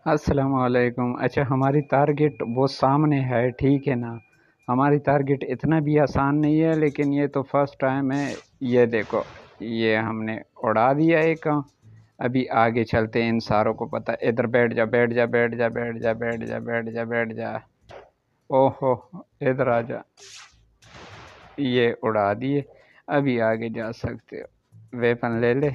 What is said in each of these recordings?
अस्सलाम वालेकुम। अच्छा, हमारी टारगेट वो सामने है, ठीक है ना। हमारी टारगेट इतना भी आसान नहीं है, लेकिन ये तो फर्स्ट टाइम है। ये देखो, ये हमने उड़ा दिया एक। अभी आगे चलते हैं, इन सारों को पता। इधर बैठ जा, बैठ जा, बैठ जा, बैठ जा, बैठ जा, बैठ जा, बैठ जा। ओहो, इधर आ जा। ये उड़ा दिए। अभी आगे जा सकते हो। वेपन ले ले।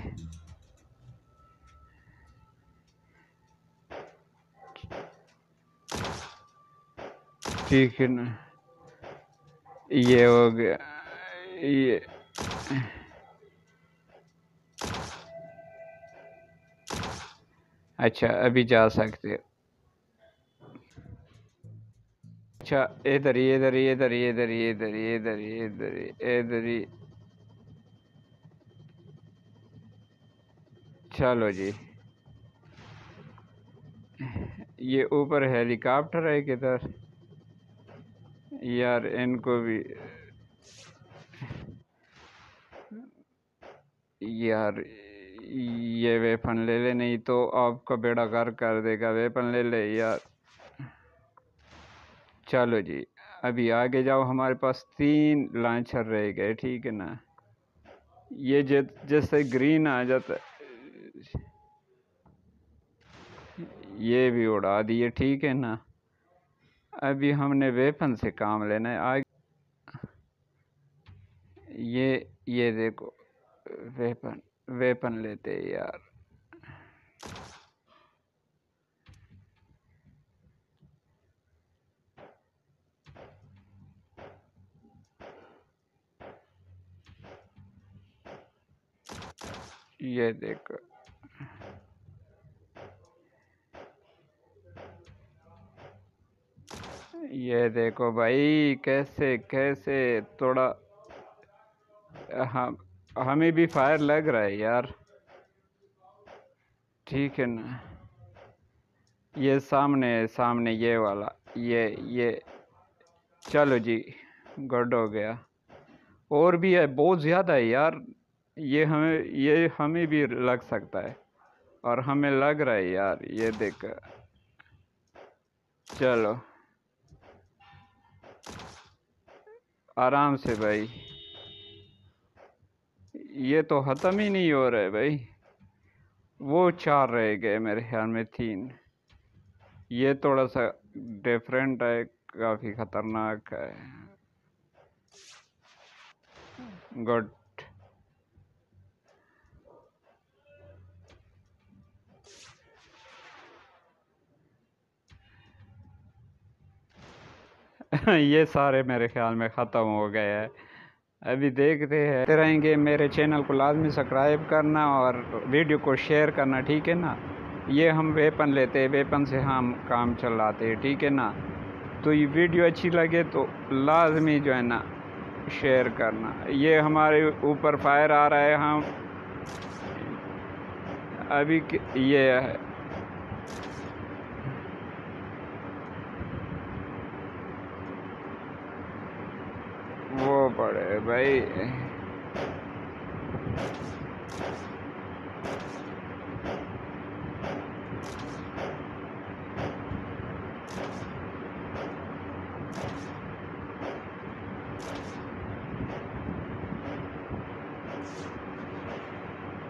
ठीक है ना। ये हो गया। ये अच्छा, अभी जा सकते हो। अच्छा, इधर ही, इधर ही, इधर ही, इधर ही, इधर ही, इधर ही, इधर ही, इधर ही। चलो जी। ये ऊपर हेलीकॉप्टर है किधर? यार इनको भी। यार ये वेपन ले ले, नहीं तो आपका बेड़ा गर्क कर देगा। वेपन ले ले यार। चलो जी। अभी आगे जाओ, हमारे पास 3 लॉन्चर रह गए, ठीक है ना। ये जैसे ग्रीन आ जाता, ये भी उड़ा दिए, ठीक है ना। अभी हमने वेपन से काम लेना है आगे। ये देखो, वेपन। वेपन लेते हैं यार। ये देखो। ये देखो भाई, कैसे कैसे थोड़ा। हम हमें भी फायर लग रहा है यार। ठीक है ना। ये सामने सामने ये वाला। ये चलो जी। गुड हो गया। और भी है, बहुत ज़्यादा है यार। ये हमें भी लग सकता है। और हमें लग रहा है यार, ये देख। चलो, आराम से भाई। ये तो ख़त्म ही नहीं हो रहा है भाई। वो 4 रह गए मेरे ख्याल में, 3। ये थोड़ा सा डिफरेंट है, काफ़ी ख़तरनाक है। गुड। ये सारे मेरे ख्याल में ख़त्म हो गए हैं। अभी देखते हैं रहेंगे। मेरे चैनल को लाजमी सब्सक्राइब करना और वीडियो को शेयर करना, ठीक है ना। ये हम वेपन लेते हैं, वेपन से हम काम चलाते हैं, ठीक है ना। तो ये वीडियो अच्छी लगे तो लाजमी जो है ना शेयर करना। ये हमारे ऊपर फायर आ रहा है। हम अभी ये है। वो पड़े भाई।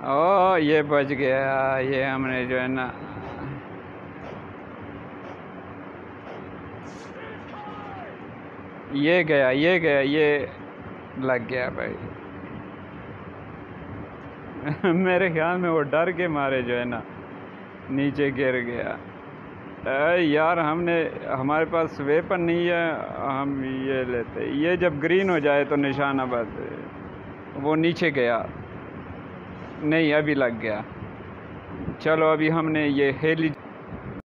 ओ, ये बच गया। ये हमने जो है ना, ये गया, ये गया, ये लग गया भाई। मेरे ख्याल में वो डर के मारे जो है ना नीचे गिर गया। यार हमने, हमारे पास वेपन नहीं है। हम ये लेते, ये जब ग्रीन हो जाए तो निशाना बस। वो नीचे गया। नहीं, अभी लग गया। चलो, अभी हमने ये हेली